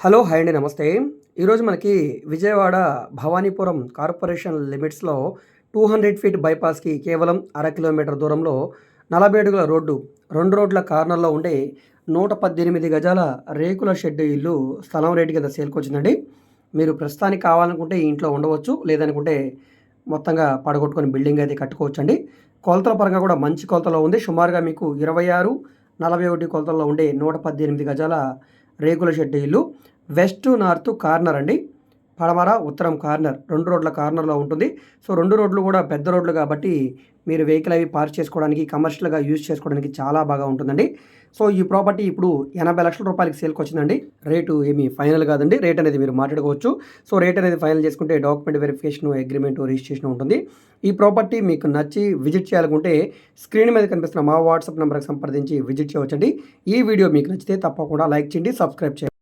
Hello! Hi అండి. నమస్తే. ఈరోజు మనకి విజయవాడ భవానీపురం కార్పొరేషన్ లిమిట్స్‌లో 200 ఫీట్ బైపాస్‌కి కేవలం అర కిలోమీటర్ దూరంలో 40 అడుగుల రోడ్డు, 2 రోడ్ల కార్నర్‌లో ఉండే 118 గజాల రేకుల షెడ్ ఇల్లు స్థలం రేటు కింద సేల్‌కొచ్చిందండి. మీరు ప్రస్తుతానికి కావాలనుకుంటే ఈ ఇంట్లో ఉండవచ్చు. లేదనుకుంటే మొత్తంగా పడగొట్టుకొని బిల్డింగ్ అయితే కట్టుకోవచ్చండి. కొలతల పరంగా కూడా మంచి కొలతలో ఉంది. సుమారుగా మీకు 26, 41 కొలతల్లో ఉండే 118 గజాల రేకుల షెడ్ ఇల్లు. వెస్ట్, నార్త్ కార్నర్ అండి. పడమర, ఉత్తరం కార్నర్ 2 రోడ్ల కార్నర్‌లో ఉంటుంది. సో 2 రోడ్లు కూడా పెద్ద రోడ్లు కాబట్టి మీరు వెహికల్ అవి పార్క్ చేసుకోవడానికి, కమర్షియల్‌గా యూజ్ చేసుకోవడానికి చాలా బాగా ఉంటుందండి. సో ఈ ప్రాపర్టీ ఇప్పుడు 80,00,000 రూపాయలకి సేల్‌కొచ్చిందండి. రేటు ఏమి ఫైనల్ కాదండి. రేట్ అనేది మీరు మాట్లాడుకోవచ్చు. సో రేట్ అనేది ఫైనల్ చేసుకుంటే డాక్యుమెంట్ వెరిఫికేషన్, అగ్రీమెంట్, రిజిస్ట్రేషన్ ఉంటుంది. ఈ ప్రాపర్టీ మీకు నచ్చి విజిట్ చేయాలనుకుంటే స్క్రీన్ మీద కనిపిస్తున్న మా వాట్సాప్ నంబర్‌కి సంప్రదించి విజిట్ చేయవచ్చండి. ఈ వీడియో మీకు నచ్చితే తప్పకుండా లైక్ చేయండి, సబ్స్క్రైబ్ చేయండి.